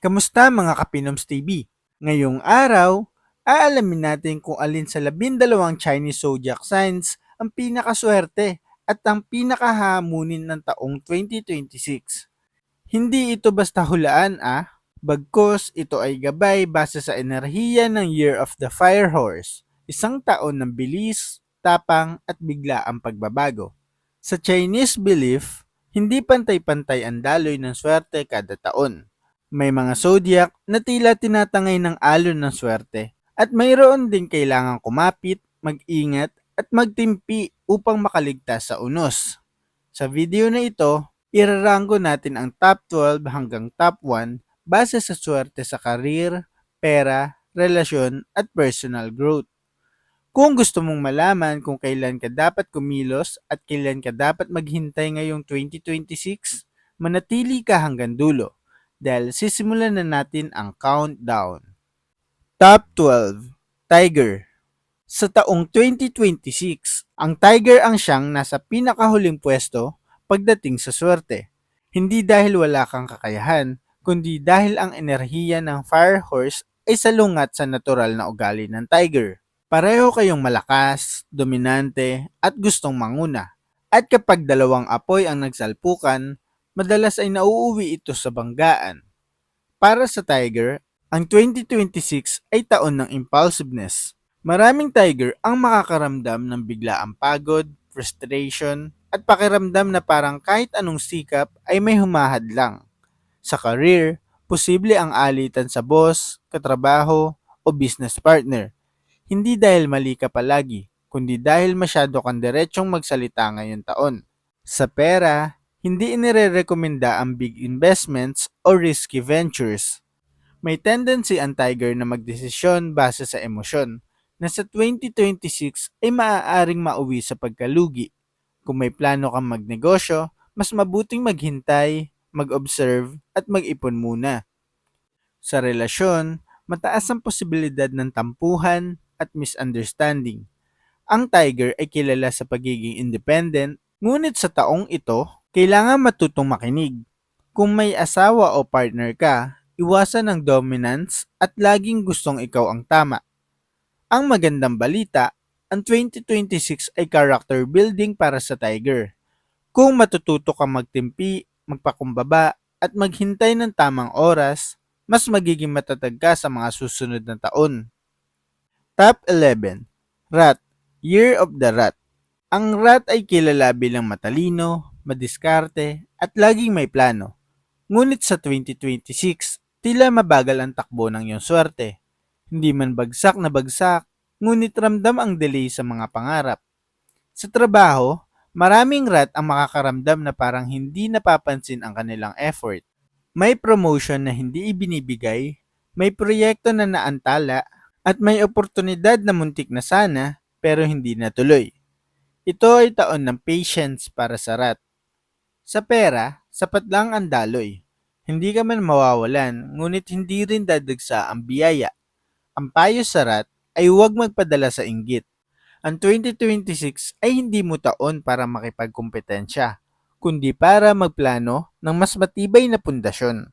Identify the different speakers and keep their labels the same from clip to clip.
Speaker 1: Kamusta mga Kapinoms TV? Ngayong araw, aalamin natin kung alin sa 12 Chinese zodiac signs ang pinakaswerte at ang pinakahamunin ng taong 2026. Hindi ito basta hulaan bagkus ito ay gabay base sa enerhiya ng Year of the Fire Horse, isang taon ng bilis, tapang at biglaang pagbabago. Sa Chinese belief, hindi pantay-pantay ang daloy ng swerte kada taon. May mga zodiac na tila tinatangay ng alon ng swerte at mayroon din kailangang kumapit, mag-ingat at magtimpi upang makaligtas sa unos. Sa video na ito, iraranggo natin ang top 12 hanggang top 1 base sa swerte sa karir, pera, relasyon at personal growth. Kung gusto mong malaman kung kailan ka dapat kumilos at kailan ka dapat maghintay ngayong 2026, manatili ka hanggang dulo dahil sisimulan na natin ang countdown. Top 12. Tiger. Sa taong 2026, ang Tiger ang siyang nasa pinakahuling pwesto pagdating sa swerte. Hindi dahil wala kang kakayahan, kundi dahil ang enerhiya ng Fire Horse ay salungat sa natural na ugali ng Tiger. Pareho kayong malakas, dominante, at gustong manguna. At kapag dalawang apoy ang nagsalpukan, madalas ay nauuwi ito sa banggaan. Para sa Tiger, ang 2026 ay taon ng impulsiveness. Maraming Tiger ang makakaramdam ng biglaang pagod, frustration, at pakiramdam na parang kahit anong sikap ay may humahad lang. Sa career, posible ang alitan sa boss, katrabaho, o business partner. Hindi dahil mali ka palagi, kundi dahil masyado kang diretsong magsalita ngayong taon. Sa pera, hindi inirerekomenda ang big investments o risky ventures. May tendency ang Tiger na magdesisyon base sa emosyon na sa 2026 ay maaaring mauwi sa pagkalugi. Kung may plano kang magnegosyo, mas mabuting maghintay, mag-observe at mag-ipon muna. Sa relasyon, mataas ang posibilidad ng tampuhan at misunderstanding. Ang Tiger ay kilala sa pagiging independent, ngunit sa taong ito, kailangan matutong makinig. Kung may asawa o partner ka, iwasan ang dominance at laging gustong ikaw ang tama. Ang magandang balita, ang 2026 ay character building para sa Tiger. Kung matututo kang magtimpi, magpakumbaba, at maghintay ng tamang oras, mas magiging matatag ka sa mga susunod na taon. Top 11. Rat. Year of the Rat. Ang rat ay kilala bilang matalino, madiskarte, at laging may plano. Ngunit sa 2026, tila mabagal ang takbo ng iyong swerte. Hindi man bagsak na bagsak, ngunit ramdam ang delay sa mga pangarap. Sa trabaho, maraming rat ang makakaramdam na parang hindi napapansin ang kanilang effort. May promotion na hindi ibinibigay, may proyekto na naantala, at may oportunidad na muntik na sana pero hindi natuloy. Ito ay taon ng patience para sa rat. Sa pera, sapat lang ang daloy. Hindi ka man mawawalan, ngunit hindi rin dadagsa ang biyaya. Ang payo sa rat ay huwag magpadala sa inggit. Ang 2026 ay hindi mo taon para makipagkumpetensya, kundi para magplano ng mas matibay na pundasyon.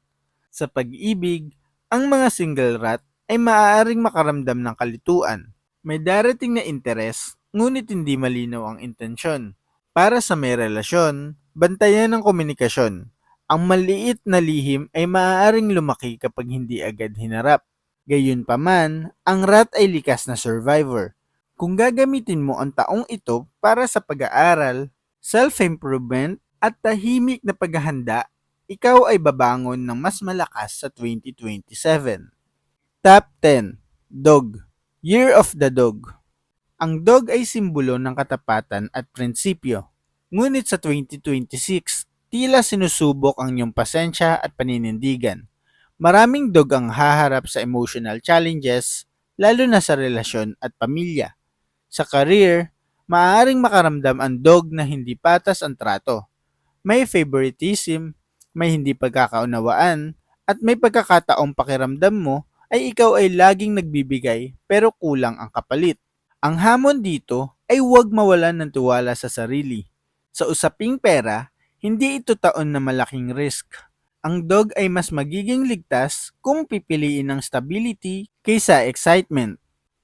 Speaker 1: Sa pag-ibig, ang mga single rat ay maaaring makaramdam ng kalituan. May darating na interes, ngunit hindi malinaw ang intensyon. Para sa may relasyon, bantayan ang komunikasyon. Ang maliit na lihim ay maaaring lumaki kapag hindi agad hinarap. Gayunpaman, ang rat ay likas na survivor. Kung gagamitin mo ang taong ito para sa pag-aaral, self-improvement at tahimik na paghahanda, ikaw ay babangon ng mas malakas sa 2027. Top 10. Dog. Year of the Dog. Ang dog ay simbolo ng katapatan at prinsipyo. Ngunit sa 2026, tila sinusubok ang iyong pasensya at paninindigan. Maraming dog ang haharap sa emotional challenges, lalo na sa relasyon at pamilya. Sa career, maaaring makaramdam ang dog na hindi patas ang trato. May favoritism, may hindi pagkakaunawaan, at may pagkakataong pakiramdam mo ay ikaw ay laging nagbibigay pero kulang ang kapalit. Ang hamon dito ay huwag mawalan ng tiwala sa sarili. Sa usaping pera, hindi ito taon na malaking risk. Ang dog ay mas magiging ligtas kung pipiliin ng stability kaysa excitement.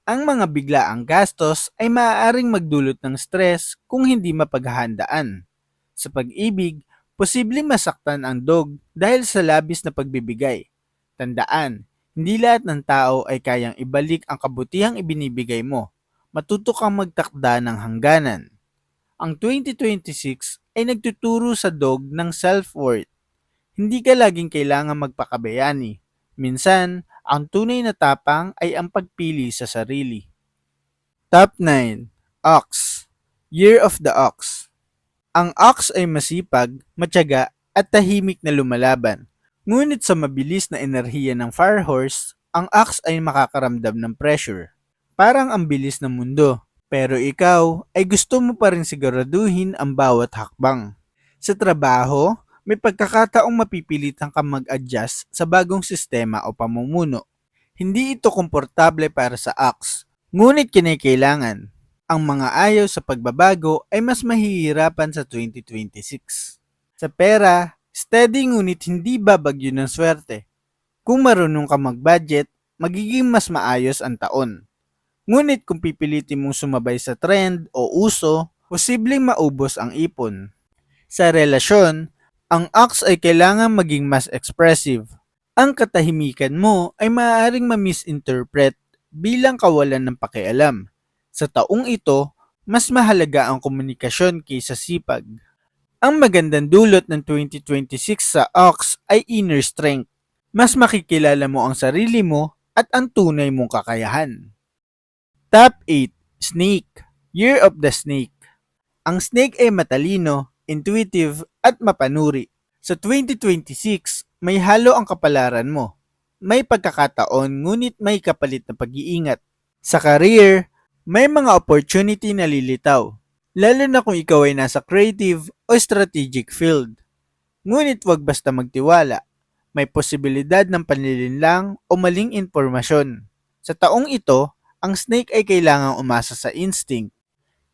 Speaker 1: Ang mga biglaang gastos ay maaaring magdulot ng stress kung hindi mapaghahandaan. Sa pag-ibig, posibleng masaktan ang dog dahil sa labis na pagbibigay. Tandaan, hindi lahat ng tao ay kayang ibalik ang kabutihang ibinibigay mo. Matuto kang magtakda ng hangganan. Ang 2026 ay nagtuturo sa dog ng self-worth. Hindi ka laging kailangan magpakabayani. Minsan, ang tunay na tapang ay ang pagpili sa sarili. Top 9. Ox. Year of the Ox. Ang ox ay masipag, matyaga, at tahimik na lumalaban. Ngunit sa mabilis na enerhiya ng fire horse, ang ox ay makakaramdam ng pressure. Parang ang bilis ng mundo, pero ikaw ay gusto mo pa rin siguraduhin ang bawat hakbang. Sa trabaho, may pagkakataong mapipilitan kang mag-adjust sa bagong sistema o pamumuno. Hindi ito komportable para sa ox, ngunit kinakailangan. Ang mga ayaw sa pagbabago ay mas mahihirapan sa 2026. Sa pera, steady ngunit hindi babagyo ng swerte. Kung marunong ka mag-budget, magiging mas maayos ang taon. Ngunit kung pipilitin mong sumabay sa trend o uso, posibleng maubos ang ipon. Sa relasyon, ang ox ay kailangan maging mas expressive. Ang katahimikan mo ay maaaring ma-misinterpret bilang kawalan ng pakialam. Sa taong ito, mas mahalaga ang komunikasyon kaysa sipag. Ang magandang dulot ng 2026 sa Ox ay inner strength. Mas makikilala mo ang sarili mo at ang tunay mong kakayahan. Top 8. Snake. Year of the Snake. Ang snake ay matalino, intuitive, at mapanuri. Sa 2026, may halo ang kapalaran mo. May pagkakataon ngunit may kapalit na pag-iingat. Sa career, may mga opportunity na lilitaw, lalo na kung ikaw ay nasa creative o strategic field. Ngunit wag basta magtiwala. May posibilidad ng panlilinlang o maling impormasyon. Sa taong ito, ang snake ay kailangang umasa sa instinct.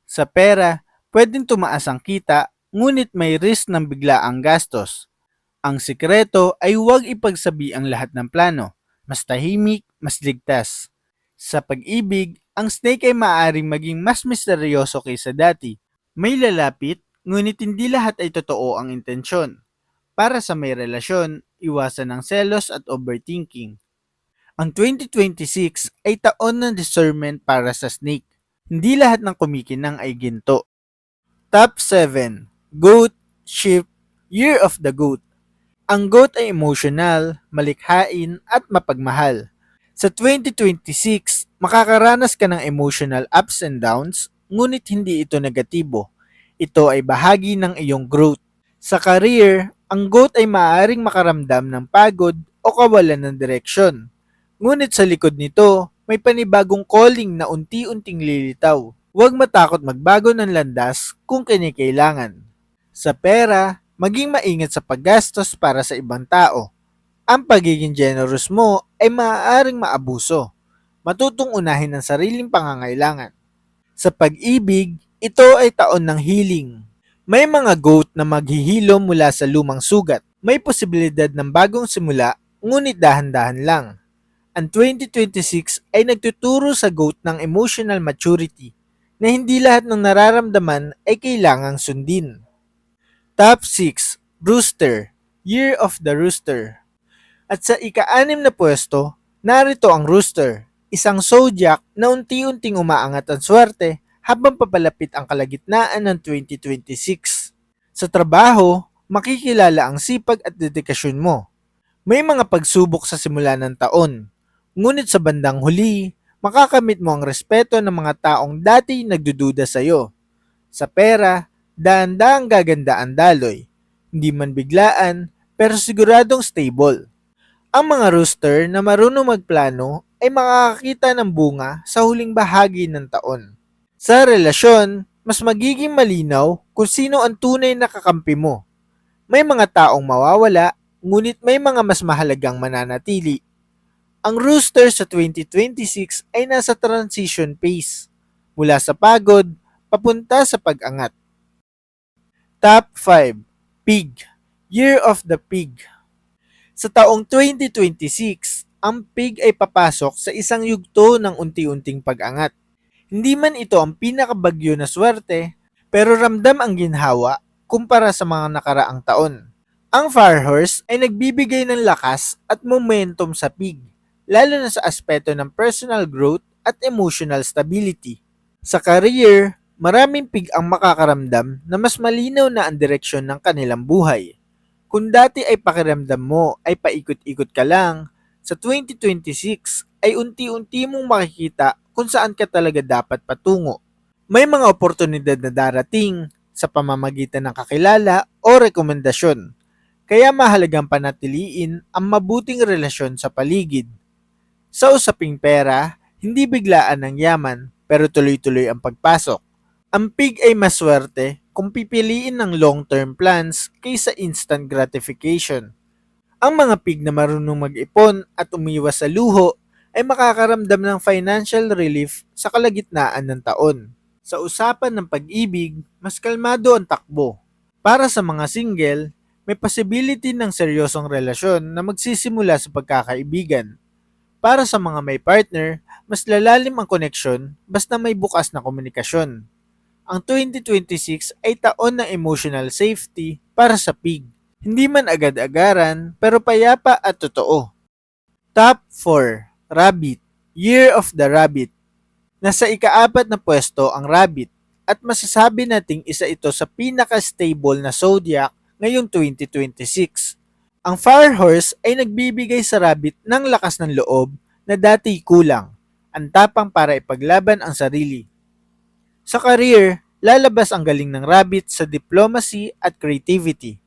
Speaker 1: Sa pera, pwedeng tumaas ang kita, ngunit may risk ng biglaang gastos. Ang sikreto ay huwag ipagsabi ang lahat ng plano. Mas tahimik, mas ligtas. Sa pag-ibig, ang snake ay maaaring maging mas misteryoso kaysa dati. May lalapit, ngunit hindi lahat ay totoo ang intensyon. Para sa may relasyon, iwasan ng selos at overthinking. Ang 2026 ay taon ng discernment para sa snake. Hindi lahat ng kumikinang ay ginto. Top 7. Goat, Sheep, Year of the Goat. Ang goat ay emotional, malikhain, at mapagmahal. Sa 2026, makakaranas ka ng emotional ups and downs, ngunit hindi ito negatibo. Ito ay bahagi ng iyong growth. Sa career, ang goat ay maaaring makaramdam ng pagod o kawalan ng direksyon. Ngunit sa likod nito, may panibagong calling na unti-unting lilitaw. Huwag matakot magbago ng landas kung kinikailangan. Sa pera, maging maingat sa paggastos para sa ibang tao. Ang pagiging generous mo ay maaaring maabuso. Matutong unahin ang sariling pangangailangan. Sa pag-ibig, ito ay taon ng healing. May mga goat na maghihilom mula sa lumang sugat. May posibilidad ng bagong simula, ngunit dahan-dahan lang. Ang 2026 ay nagtuturo sa goat ng emotional maturity na hindi lahat ng nararamdaman ay kailangang sundin. Top 6. Rooster. Year of the Rooster. At sa ika-6 na pwesto, narito ang rooster, isang zodiac na unti-unting umaangat ang swerte habang papalapit ang kalagitnaan ng 2026. Sa trabaho, makikilala ang sipag at dedikasyon mo. May mga pagsubok sa simula ng taon, ngunit sa bandang huli, makakamit mo ang respeto ng mga taong dati nagdududa sa iyo. Sa pera, dahan-dahang gaganda ang daloy. Hindi man biglaan, pero siguradong stable. Ang mga rooster na marunong magplano ay makakakita ng bunga sa huling bahagi ng taon. Sa relasyon, mas magiging malinaw kung sino ang tunay na kakampi mo. May mga taong mawawala, ngunit may mga mas mahalagang mananatili. Ang rooster sa 2026 ay nasa transition phase, mula sa pagod, papunta sa pag-angat. Top 5. Pig. Year of the Pig. Sa taong 2026, ang pig ay papasok sa isang yugto ng unti-unting pag-angat. Hindi man ito ang pinakabagyo na swerte, pero ramdam ang ginhawa kumpara sa mga nakaraang taon. Ang Firehorse ay nagbibigay ng lakas at momentum sa pig, lalo na sa aspeto ng personal growth at emotional stability. Sa career, maraming pig ang makakaramdam na mas malinaw na ang direksyon ng kanilang buhay. Kung dati ay pakiramdam mo ay paikot-ikot ka lang, sa 2026 ay unti-unti mong makikita kung saan ka talaga dapat patungo. May mga oportunidad na darating sa pamamagitan ng kakilala o rekomendasyon, kaya mahalagang panatiliin ang mabuting relasyon sa paligid. Sa usaping pera, hindi biglaan ang yaman pero tuloy-tuloy ang pagpasok. Ang pig ay maswerte kung pipiliin ng long-term plans kaysa instant gratification. Ang mga pig na marunong mag-ipon at umiwas sa luho ay makakaramdam ng financial relief sa kalagitnaan ng taon. Sa usapan ng pag-ibig, mas kalmado ang takbo. Para sa mga single, may possibility ng seryosong relasyon na magsisimula sa pagkakaibigan. Para sa mga may partner, mas lalalim ang koneksyon basta may bukas na komunikasyon. Ang 2026 ay taon ng emotional safety para sa pig. Hindi man agad-agaran, pero payapa at totoo. Top 4. Rabbit. Year of the Rabbit. Nasa ika-4 na pwesto ang Rabbit at masasabi nating isa ito sa pinaka-stable na zodiac ngayong 2026. Ang Firehorse ay nagbibigay sa Rabbit ng lakas ng loob na dati kulang, ang tapang para ipaglaban ang sarili. Sa career, lalabas ang galing ng Rabbit sa diplomacy at creativity.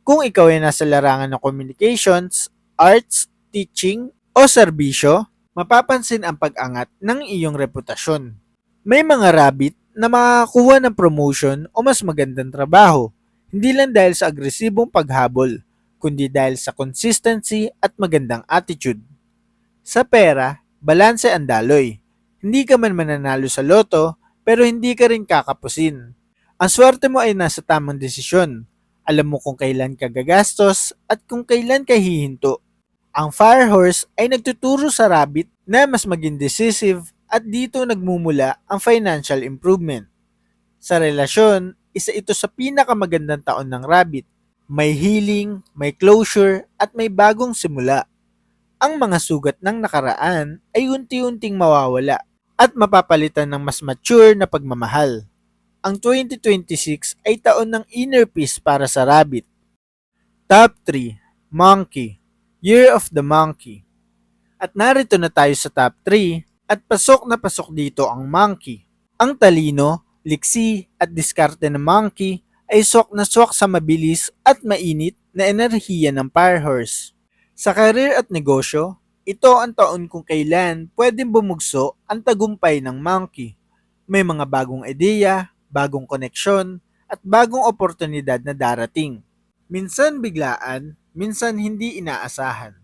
Speaker 1: Kung ikaw ay nasa larangan ng communications, arts, teaching, o serbisyo, mapapansin ang pag-angat ng iyong reputasyon. May mga Rabbit na makakakuha ng promotion o mas magandang trabaho, hindi lang dahil sa agresibong paghabol, kundi dahil sa consistency at magandang attitude. Sa pera, balanse ang daloy. Hindi ka man mananalo sa loto, pero hindi ka rin kakapusin. Ang swerte mo ay nasa tamang desisyon. Alam mo kung kailan ka gagastos at kung kailan ka hihinto. Ang Firehorse ay nagtuturo sa Rabbit na mas maging decisive at dito nagmumula ang financial improvement. Sa relasyon, isa ito sa pinakamagandang taon ng Rabbit. May healing, may closure, at may bagong simula. Ang mga sugat ng nakaraan ay unti-unting mawawala at mapapalitan ng mas mature na pagmamahal. Ang 2026 ay taon ng inner peace para sa Rabbit. Top 3. Monkey. Year of the Monkey. At narito na tayo sa top 3 at pasok na pasok dito ang Monkey. Ang talino, liksi at diskarte ng Monkey ay swak na swak sa mabilis at mainit na enerhiya ng Firehorse. Sa karir at negosyo, ito ang taon kung kailan pwedeng bumugso ang tagumpay ng Monkey. May mga bagong ideya, bagong koneksyon, at bagong oportunidad na darating. Minsan biglaan, minsan hindi inaasahan.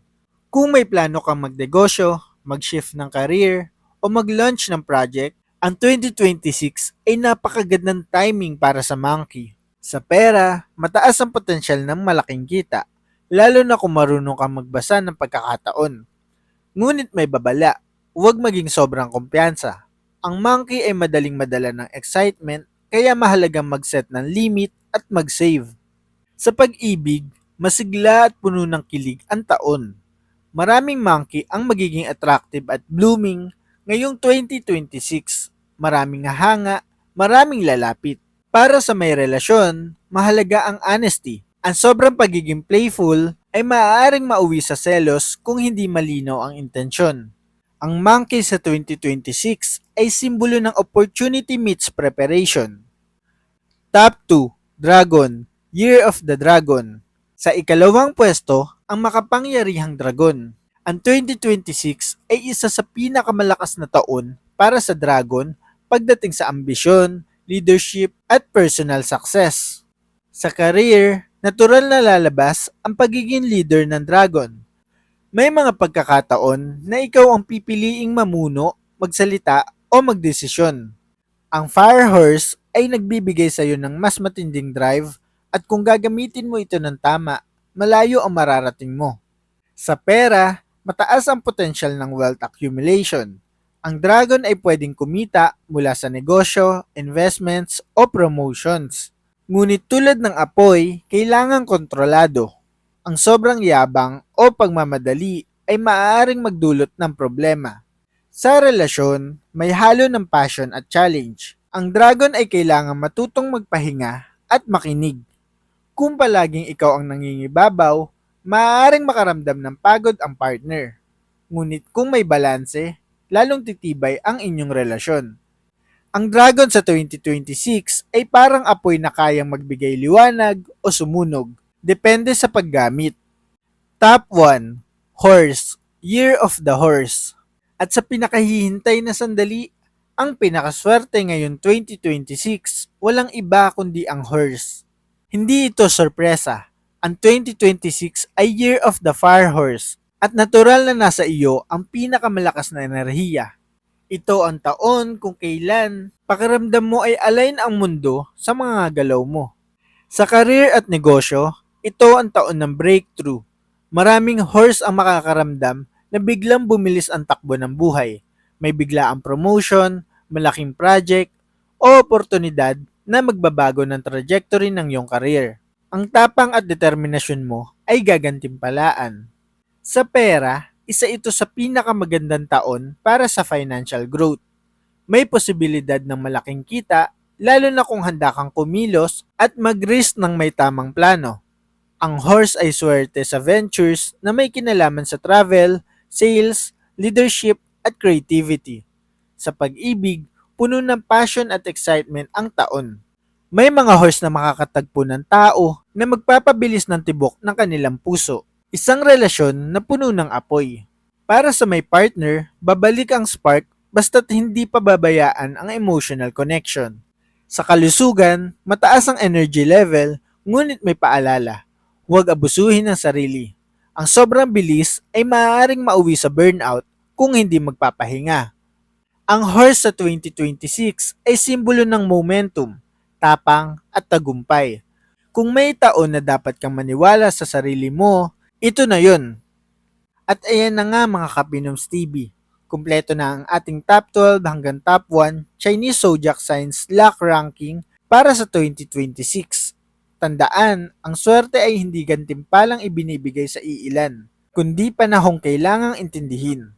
Speaker 1: Kung may plano kang magnegosyo, mag-shift ng career, o mag-launch ng project, ang 2026 ay napakagandang timing para sa Monkey. Sa pera, mataas ang potensyal ng malaking kita, lalo na kung marunong kang magbasa ng pagkakataon. Ngunit may babala, huwag maging sobrang kumpiyansa. Ang Monkey ay madaling madala ng excitement, kaya mahalagang mag-set ng limit at mag-save. Sa pag-ibig, masigla at puno ng kilig ang taon. Maraming Monkey ang magiging attractive at blooming ngayong 2026. Maraming hanga, maraming lalapit. Para sa may relasyon, mahalaga ang honesty. Ang sobrang pagiging playful ay maaaring mauwi sa selos kung hindi malinaw ang intensyon. Ang Monkey sa 2026 ay simbolo ng opportunity meets preparation. Top 2. Dragon. Year of the Dragon. Sa ikalawang pwesto, ang makapangyarihang dragon. Ang 2026 ay isa sa pinakamalakas na taon para sa dragon pagdating sa ambisyon, leadership, at personal success. Sa career, natural na lalabas ang pagiging leader ng dragon. May mga pagkakataon na ikaw ang pipiliing mamuno, magsalita, o magdesisyon. Ang Firehorse ay nagbibigay sa iyo ng mas matinding drive at kung gagamitin mo ito ng tama, malayo ang mararating mo. Sa pera, mataas ang potensyal ng wealth accumulation. Ang dragon ay pwedeng kumita mula sa negosyo, investments o promotions. Ngunit tulad ng apoy, kailangang kontrolado. Ang sobrang yabang o pagmamadali ay maaaring magdulot ng problema. Sa relasyon, may halo ng passion at challenge. Ang dragon ay kailangang matutong magpahinga at makinig. Kung palaging ikaw ang nangingibabaw, maaaring makaramdam ng pagod ang partner. Ngunit kung may balanse, lalong titibay ang inyong relasyon. Ang dragon sa 2026 ay parang apoy na kayang magbigay liwanag o sumunog, depende sa paggamit. Top 1. Horse, Year of the Horse. At sa pinakahihintay na sandali, ang pinakaswerte ngayon 2026, walang iba kundi ang horse. Hindi ito sorpresa. Ang 2026 ay Year of the Fire Horse at natural na nasa iyo ang pinakamalakas na enerhiya. Ito ang taon kung kailan pakiramdam mo ay align ang mundo sa mga galaw mo. Sa career at negosyo, ito ang taon ng breakthrough. Maraming horse ang makakaramdam na biglang bumilis ang takbo ng buhay. May biglaang promotion, malaking project, o oportunidad na magbabago ng trajectory ng iyong career. Ang tapang at determinasyon mo ay gagantimpalaan. Sa pera, isa ito sa pinakamagandang taon para sa financial growth. May posibilidad ng malaking kita lalo na kung handa kang kumilos at mag-risk ng may tamang plano. Ang horse ay swerte sa ventures na may kinalaman sa travel, sales, leadership at creativity. Sa pag-ibig, puno ng passion at excitement ang taon. May mga horse na makakatagpo ng tao na magpapabilis ng tibok ng kanilang puso. Isang relasyon na puno ng apoy. Para sa may partner, babalik ang spark basta't hindi pababayaan ang emotional connection. Sa kalusugan, mataas ang energy level, ngunit may paalala. Huwag abusuhin ang sarili. Ang sobrang bilis ay maaaring mauwi sa burnout kung hindi magpapahinga. Ang horse sa 2026 ay simbolo ng momentum, tapang at tagumpay. Kung may taon na dapat kang maniwala sa sarili mo, ito na yon. At ayan na nga mga Kapinoms TV. Kumpleto na ang ating top 12 hanggang top 1 Chinese Zodiac Signs Luck Ranking para sa 2026. Tandaan, ang swerte ay hindi gantimpalang ibinibigay sa iilan, kundi panahong kailangang intindihin.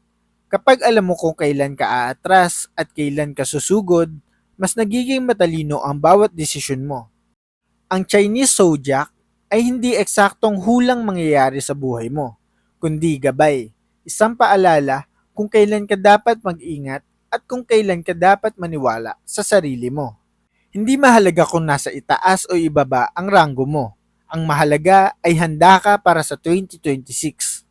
Speaker 1: Kapag alam mo kung kailan ka aatras at kailan ka susugod, mas nagiging matalino ang bawat desisyon mo. Ang Chinese Zodiac ay hindi eksaktong hulang mangyayari sa buhay mo, kundi gabay, isang paalala kung kailan ka dapat mag-ingat at kung kailan ka dapat maniwala sa sarili mo. Hindi mahalaga kung nasa itaas o ibaba ang ranggo mo. Ang mahalaga ay handa ka para sa 2026.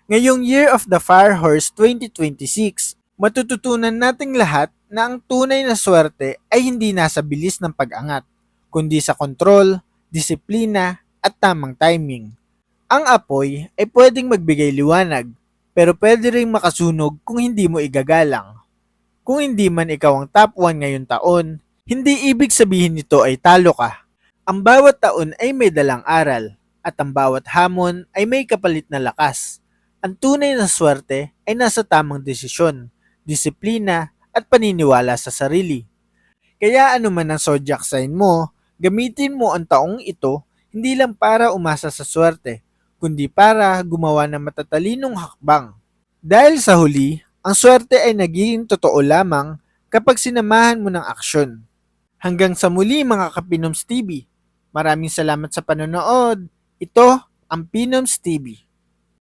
Speaker 1: Ngayong Year of the Fire Horse 2026, matututunan nating lahat na ang tunay na swerte ay hindi nasa bilis ng pag-angat, kundi sa kontrol, disiplina, at tamang timing. Ang apoy ay pwedeng magbigay liwanag, pero pwede ring makasunog kung hindi mo igagalang. Kung hindi man ikaw ang top 1 ngayong taon, hindi ibig sabihin nito ay talo ka. Ang bawat taon ay may dalang aral, at ang bawat hamon ay may kapalit na lakas. Ang tunay na swerte ay nasa tamang desisyon, disiplina, at paniniwala sa sarili. Kaya anuman ang zodiac sign mo, gamitin mo ang taong ito hindi lang para umasa sa swerte, kundi para gumawa ng matatalinong hakbang. Dahil sa huli, ang swerte ay nagiging totoo lamang kapag sinamahan mo ng aksyon. Hanggang sa muli mga Kapinoms TV. Maraming salamat sa panonood. Ito ang Pinoms TV.